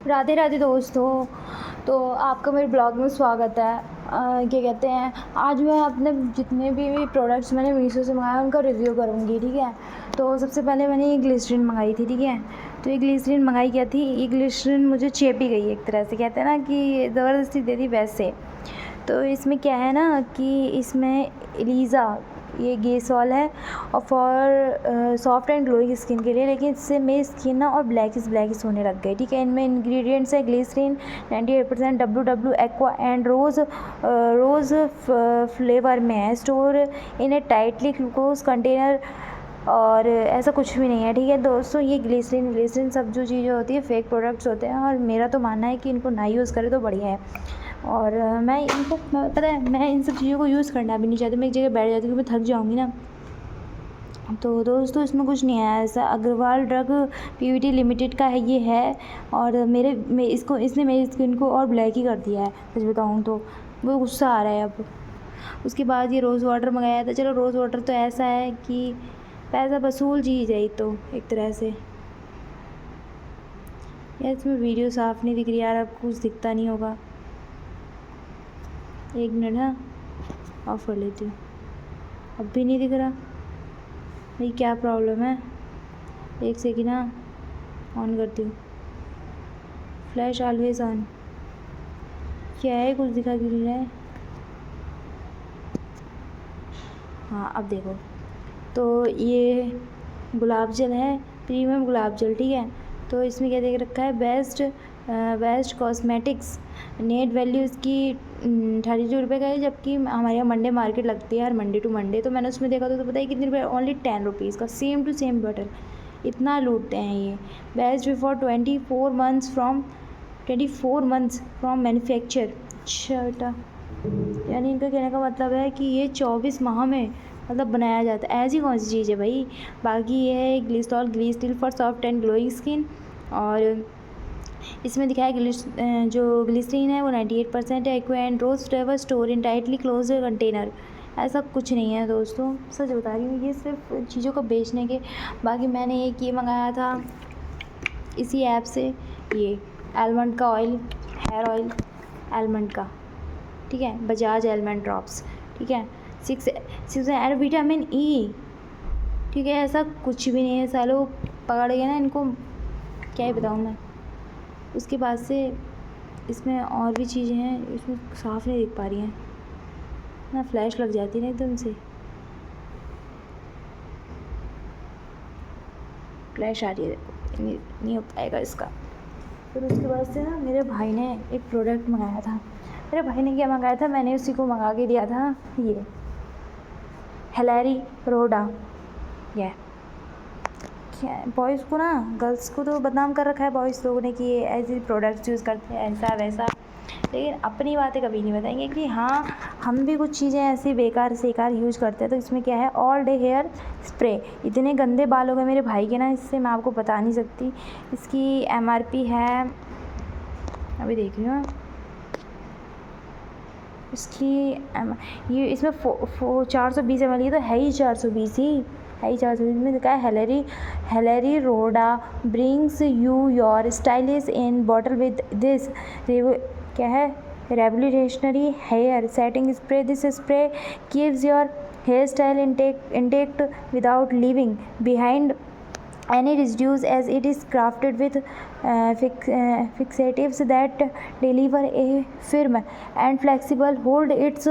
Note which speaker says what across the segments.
Speaker 1: राधे राधे दोस्तों। तो आपका मेरे ब्लॉग में स्वागत है। क्या कहते हैं, आज मैं अपने जितने भी प्रोडक्ट्स मैंने मीशो से मंगाए उनका रिव्यू करूँगी, ठीक है। तो सबसे पहले मैंने ये ग्लिसरीन मंगाई थी, ठीक है। तो ये ग्लिसरीन मंगाई क्या थी, ये ग्लिसरीन मुझे चेपी गई एक तरह से, कहते हैं ना कि ज़बरदस्ती दे दी वैसे। तो इसमें क्या है ना कि इसमें एलिज़ा ये गेसॉल है और for soft and glowing skin के लिए, लेकिन इससे मेरी स्किन ना और ब्लैकिश होने लग गई, ठीक है। इनमें इंग्रेडिएंट्स है glycerine 98% WW aqua and rose flavour में है, store in a tightly glucose container, और ऐसा कुछ भी नहीं है, ठीक है दोस्तों। ये ग्लिसरीन सब जो चीज़ें होती है फेक प्रोडक्ट्स होते हैं, और मेरा तो मानना है कि इनको ना यूज़ करें तो बढ़िया है। और मैं पता है मैं इन सब चीज़ों को यूज़ करना भी नहीं चाहती, मैं एक जगह बैठ जाती हूँ, मैं थक जाऊँगी ना। तो दोस्तों इसमें कुछ नहीं है ऐसा, अग्रवाल ड्रग पीवीटी लिमिटेड का है ये है, और इसने मेरी स्किन को और ब्लैक ही कर दिया है, सच बताऊँ तो। वो गुस्सा आ रहा है अब। उसके बाद ये रोज़ वाटर मंगाया था। चलो रोज़ वाटर तो ऐसा है कि पैसा वसूल जी जाए तो एक तरह से। यार इसमें वीडियो साफ़ नहीं दिख रही यार, अब कुछ दिखता नहीं होगा। एक मिनट, हाँ ऑफ कर लेती हूँ। अब भी नहीं दिख रहा भाई, क्या प्रॉब्लम है। एक सेकेंड, हाँ ऑन करती हूँ। Flash always on. क्या है, कुछ दिखा क्यों नहीं रहा है। हाँ अब देखो। तो ये गुलाब जल है, प्रीमियम गुलाब जल, ठीक है। तो इसमें क्या देख रखा है, बेस्ट कॉस्मेटिक्स, नेट वैल्यू इसकी 32 रुपये का है, जबकि हमारे यहाँ मंडे मार्केट लगती है हर मंडे टू मंडे। तो मैंने उसमें देखा तो पता है कितने रुपये, ओनली 10 रुपीज़ का सेम टू सेम बटन। इतना लूटते हैं ये। Best before 24 months from manufacture. अच्छा बेटा, यानी इनका कहने का मतलब है कि ये 24 माह में मतलब बनाया जाता है। ऐसी कौन सी चीज़ है भाई। बाकी ये है ग्लिस्टिल for soft and glowing skin, और इसमें दिखाया जो ग्लिसरीन है वो 98% है, aqua and rose flavour store in tightly close container. ऐसा कुछ नहीं है दोस्तों, सच बता रही हूँ, ये सिर्फ चीज़ों को बेचने के। बाकी मैंने ये मंगाया था इसी ऐप से, ये आलमंड का ऑयल, हेयर ऑयल आलमंड का, ठीक है, बजाज आलमंड ड्रॉप्स, ठीक है। 6 एंड विटामिन ई, ठीक है। ऐसा कुछ भी नहीं है, सालों पकड़ गए ना इनको, क्या ही बताऊँ मैं। उसके बाद से इसमें और भी चीज़ें हैं, इसमें साफ़ नहीं दिख पा रही हैं ना, फ्लैश लग जाती है ना एकदम से, फ्लैश आ रही है, देखो नहीं हो पाएगा इसका। फिर उसके बाद से ना मेरे भाई ने एक प्रोडक्ट मंगाया था। मेरे भाई ने क्या मंगाया था, मैंने उसी को मंगा के दिया था, ये हिलैरी रोडा। ये क्या, बॉयज़ को ना, गर्ल्स को तो बदनाम कर रखा है बॉयज़ लोगों ने कि ये ऐसे प्रोडक्ट्स यूज़ करते हैं ऐसा वैसा, लेकिन अपनी बातें कभी नहीं बताएंगे कि हाँ हम भी कुछ चीज़ें ऐसी बेकार यूज़ करते हैं। तो इसमें क्या है, ऑल डे हेयर स्प्रे। इतने गंदे बाल हो गए मेरे भाई के ना, इससे मैं आपको बता नहीं सकती। इसकी MRP है, अभी देख रही हूँ इसकी ये इसमें 420 ml, ये तो है ही 420 ही, है ही 420 में लिखा है Hillary Rhoda brings you your stylish in bottle with this, क्या है, revolutionary hair setting spray. This spray keeps your hair style intact without leaving behind any residues, as it is crafted with fixatives that deliver a firm and flexible hold. It's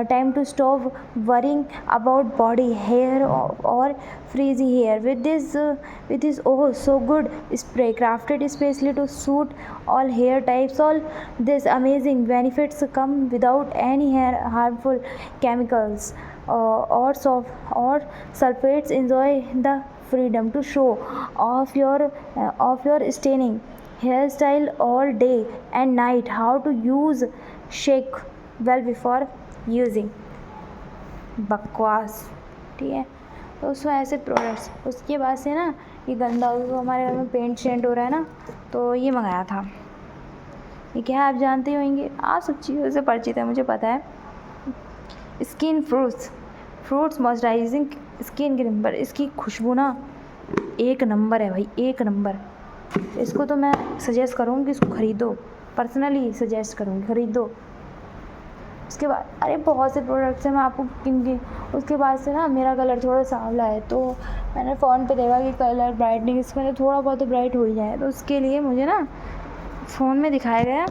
Speaker 1: time to stop worrying about body hair or frizzy hair with this oh so good spray, crafted especially to suit all hair types. All these amazing benefits come without any hair harmful chemicals or sulfates. Enjoy the freedom to show off your stunning hairstyle all day and night. How to use, shake well before using। बकवास, ठीक है। तो उसमें ऐसे products, उसके बाद से ना ये गंदा हो, हमारे घर में पेंट शेंट हो रहा है ना, तो ये मंगाया था। ये क्या है आप जानते होंगे, आप सब चीज़ों से परिचित है मुझे पता है। स्किन फ्रूट्स मॉइस्चराइजिंग स्किन के नंबर, इसकी खुशबू ना एक नंबर है भाई, एक नंबर। इसको तो मैं सजेस्ट करूँगी, इसको ख़रीदो, पर्सनली सजेस्ट करूँगी, ख़रीदो। उसके बाद अरे बहुत से प्रोडक्ट्स हैं, मैं आपको किन उसके बाद से ना मेरा कलर थोड़ा सांवला है, तो मैंने फ़ोन पे देखा कि कलर ब्राइटनिंग इसमें थोड़ा बहुत तो ब्राइट हो ही जाए, तो उसके लिए मुझे ना फ़ोन में दिखाया गया,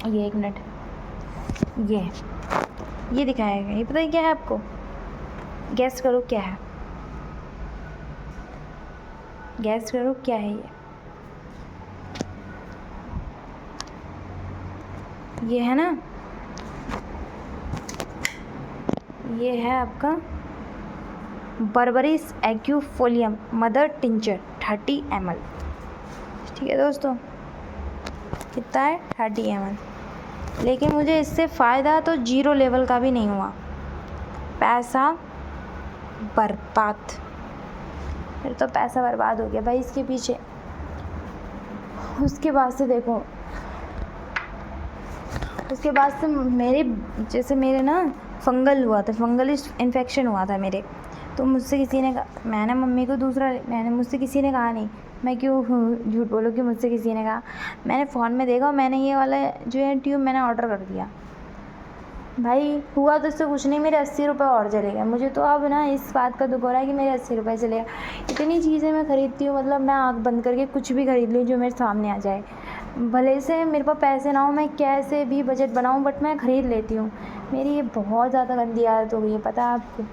Speaker 1: ये 1 मिनट, ये दिखाया गया, ये पता है क्या है आपको? गैस करो क्या है, गैस करो क्या है ये है ना, ये है आपका बर्बरीज एक्यूफोलियम मदर टिंचर 30 ml। ठीक है दोस्तों, कितना है? 30 ml। लेकिन मुझे इससे फ़ायदा तो 0 लेवल का भी नहीं हुआ, पैसा बर्बाद। फिर तो पैसा बर्बाद हो गया भाई इसके पीछे। उसके बाद से देखो, उसके बाद से मेरे ना फंगल हुआ था, फंगल इन्फेक्शन हुआ था मेरे। तो मुझसे किसी ने कहा, मैंने मम्मी को मुझसे किसी ने कहा नहीं, मैं क्यों झूठ बोलूँ कि मुझसे किसी ने कहा। मैंने फ़ोन में देखा और मैंने ये वाला जो है ट्यूब मैंने ऑर्डर कर दिया। भाई हुआ तो इससे कुछ नहीं, मेरे 80 रुपये और चले गए। मुझे तो अब ना इस बात का दुख हो रहा है कि मेरे 80 रुपये चले गए। इतनी चीज़ें मैं ख़रीदती हूँ, मतलब मैं आँख बंद करके कुछ भी ख़रीद लूँ जो मेरे सामने आ जाए, भले से मेरे पास पैसे ना हो, मैं कैसे भी बजट बनाऊँ, बट मैं ख़रीद लेती हूँ। मेरी ये बहुत ज़्यादा गंदी आदत हो गई है, पता है आपको।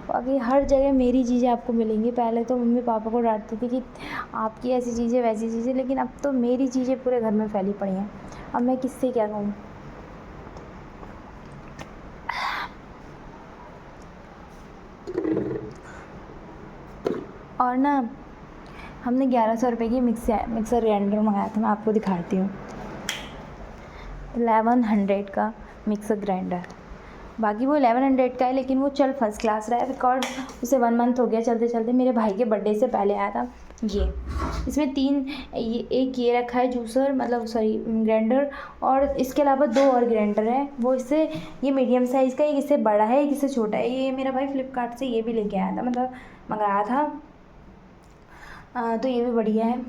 Speaker 1: बाकी हर जगह मेरी चीज़ें आपको मिलेंगी। पहले तो मम्मी पापा को डांटती थी कि आपकी ऐसी चीज़ें वैसी चीज़ें, लेकिन अब तो मेरी चीज़ें पूरे घर में फैली पड़ी हैं। अब मैं किससे क्या कहूँ। और ना हमने 1100 रुपये की मिक्सर ग्राइंडर मंगाया था, मैं आपको दिखाती हूँ। 1100 का मिक्सर ग्राइंडर, बाकी वो 1100 का है, लेकिन वो चल फर्स्ट क्लास रहा है। रिकॉर्ड उसे 1 मंथ हो गया चलते चलते, मेरे भाई के बर्थडे से पहले आया था ये। इसमें 3 एक ये रखा है जूसर, मतलब सॉरी ग्राइंडर, और इसके अलावा 2 और ग्राइंडर है। वो इससे ये मीडियम साइज़ का, एक इससे बड़ा है, एक इससे छोटा है। ये मेरा भाई फ्लिपकार्ट से ये भी लेके आया था, मतलब मंगाया था। तो ये भी बढ़िया है।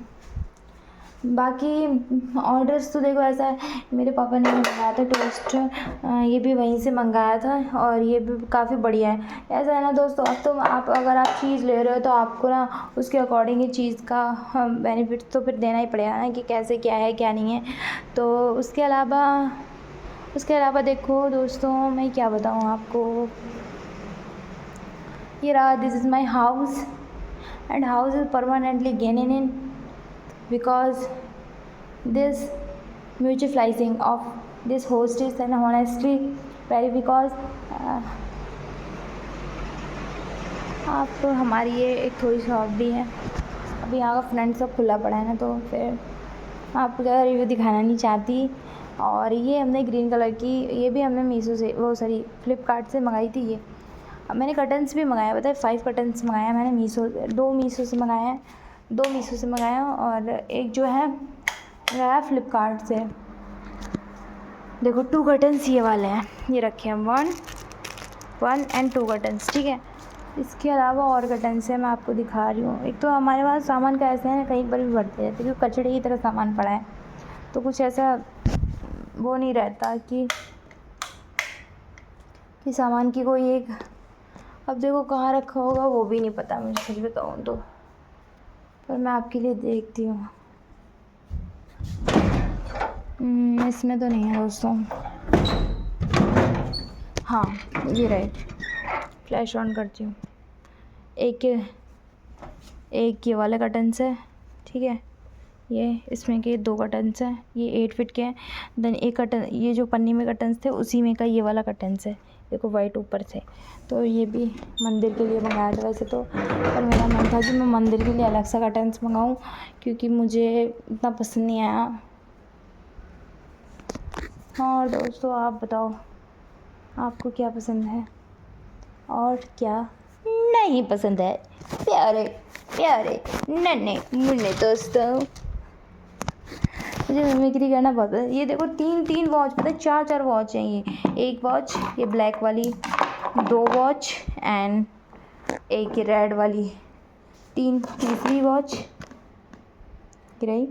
Speaker 1: बाकी ऑर्डर्स तो देखो ऐसा है, मेरे पापा ने मंगाया था टोस्ट, ये भी वहीं से मंगाया था, और ये भी काफ़ी बढ़िया है। ऐसा है ना दोस्तों, अब तो आप अगर आप चीज़ ले रहे हो तो आपको ना उसके अकॉर्डिंग ही चीज़ का बेनिफिट तो फिर देना ही पड़ेगा ना, कि कैसे क्या है क्या नहीं है। तो उसके अलावा देखो दोस्तों, मैं क्या बताऊँ आपको। ये रहा, this is my house, and house is permanently gaining in because this mutualizing of this host is and honestly very because आप हमारी ये एक थोड़ी शॉप भी है। अभी यहाँ का फ्रंट सब खुला पड़ा है ना, तो फिर आपको ज़्यादा रिव्यू दिखाना नहीं चाहती। और ये हमने ग्रीन कलर की, ये भी हमने मीशो से, वो सॉरी फ्लिपकार्ट से मंगाई थी। ये अब मैंने कर्टन्स भी मंगाया, पता है 5 कर्टन्स मंगाया मैंने 2 मीशो से मंगाए हैं, 2 मीशो से मंगाया, और एक जो है मंगाया फ्लिपकार्ट से। देखो 2 कर्टन्स ये वाले हैं, ये रखे हैं 1 एंड 2 कर्टन्स, ठीक है। इसके अलावा और कर्टन्स है, मैं आपको दिखा रही हूँ। एक तो हमारे पास सामान का ऐसा है ना, कहीं पर भी बढ़ते रहते, क्योंकि कचड़े की तरह सामान पड़ा है, तो कुछ ऐसा वो नहीं रहता कि सामान की कोई एक, अब देखो कहाँ रखा होगा वो भी नहीं पता मुझे, सच बताऊँ तो, पर मैं आपके लिए देखती हूँ। इसमें तो नहीं है दोस्तों। हाँ ये रहे, फ्लैश ऑन करती हूँ। एक ये वाला कर्टन्स है, ठीक है। ये इसमें के 2 कर्टन्स हैं, ये 8 फीट के हैं। देन एक कर्टन, ये जो पन्नी में कर्टन्स थे उसी में का ये वाला कर्टन्स है, देखो वाइट ऊपर से। तो ये भी मंदिर के लिए मंगाया था वैसे तो, पर मेरा मन था कि मैं मंदिर के लिए अलग सा कर्टन्स मंगाऊँ, क्योंकि मुझे इतना पसंद नहीं आया। और दोस्तों आप बताओ, आपको क्या पसंद है और क्या नहीं पसंद है, प्यारे प्यारे नन्हे मुन्ने दोस्तों। मुझे मिमिक्री करना बहुत पसंद। ये देखो 3 वॉच, पता है 4 वॉच हैं ये। एक वॉच ये ब्लैक वाली, 2 वॉच एंड एक रेड वाली, तीसरी वॉच, गिराई।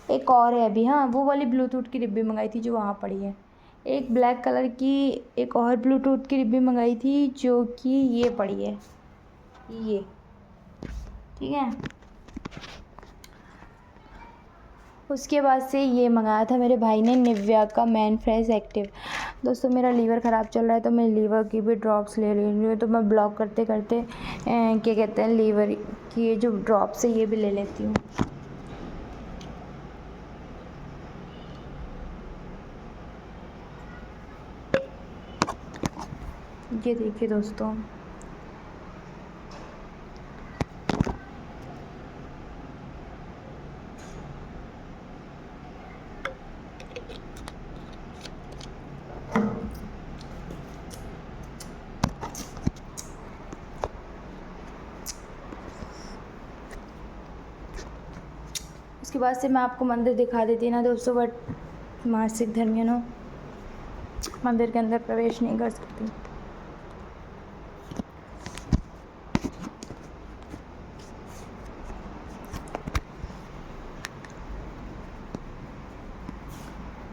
Speaker 1: एक और है अभी, हाँ वो वाली ब्लूटूथ की डिब्बी मंगाई थी जो वहाँ पड़ी है। एक ब्लैक कलर की एक और ब्लूटूथ की डिब्बी मंगाई थी जो कि ये पड़ी है, ये ठीक है। उसके बाद से ये मंगाया था मेरे भाई ने निविया का मैन फ्रेश एक्टिव। दोस्तों मेरा लीवर ख़राब चल रहा है तो मैं लीवर की भी ड्रॉप्स ले रही हूँ, तो मैं ब्लॉग करते करते क्या कहते हैं लीवर की ये जो ड्रॉप्स है ये भी ले लेती हूँ। ये देखिए दोस्तों, उसके बाद से मैं आपको मंदिर दिखा देती ना दोस्तों, बट मासिक धर्मियों मंदिर के अंदर प्रवेश नहीं कर सकती।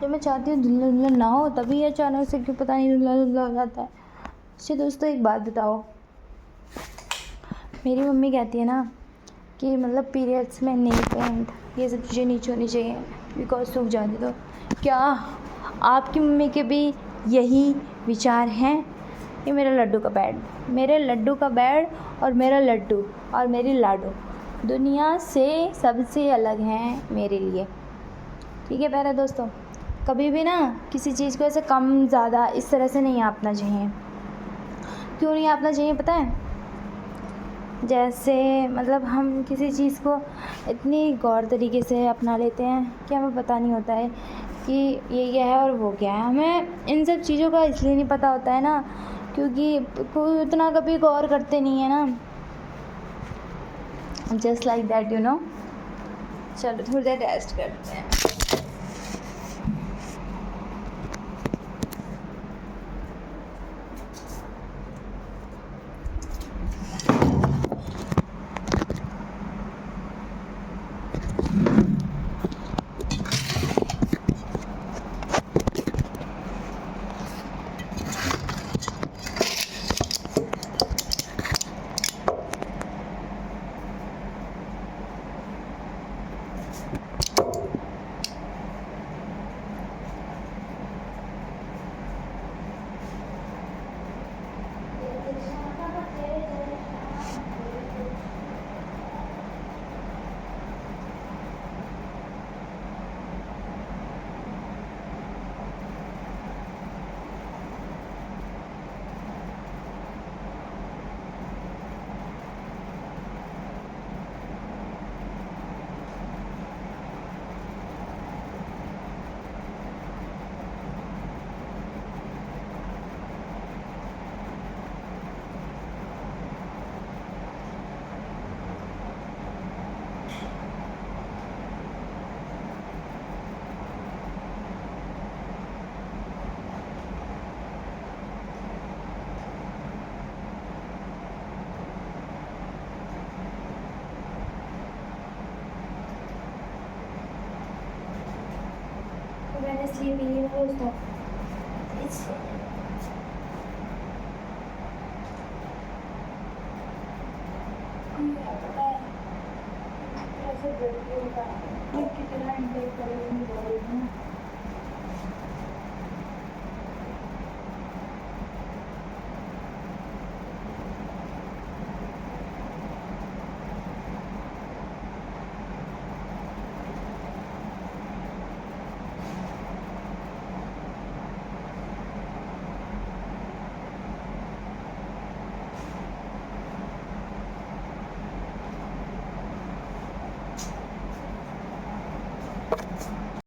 Speaker 1: जब मैं चाहती हूँ धुंधला धुंधला ना हो तभी अचानक से क्यों पता नहीं धुंधला धुंधला हो जाता है। अच्छा दोस्तों एक बात बताओ, मेरी मम्मी कहती है ना कि मतलब पीरियड्स में नेल पेंट ये सब चीज़ें नीचे होनी चाहिए बिकॉज सूख जाती। तो क्या आपकी मम्मी के भी यही विचार हैं? ये मेरा लड्डू का बेड, मेरे लड्डू का बेड और मेरा लड्डू और मेरी लाडू दुनिया से सबसे अलग हैं मेरे लिए, ठीक है प्यारे दोस्तों। कभी भी ना किसी चीज़ को ऐसे कम ज़्यादा इस तरह से नहीं आपना चाहिए। क्यों नहीं आपना चाहिए पता है? जैसे मतलब हम किसी चीज़ को इतनी गौर तरीके से अपना लेते हैं कि हमें पता नहीं होता है कि ये क्या है और वो क्या है। हमें इन सब चीज़ों का इसलिए नहीं पता होता है ना क्योंकि कोई उतना कभी गौर करते नहीं है ना, just like that you know. चलो थोड़ी देर रेस्ट करते हैं। मैंने इसलिए पी ली ना दोस्तों,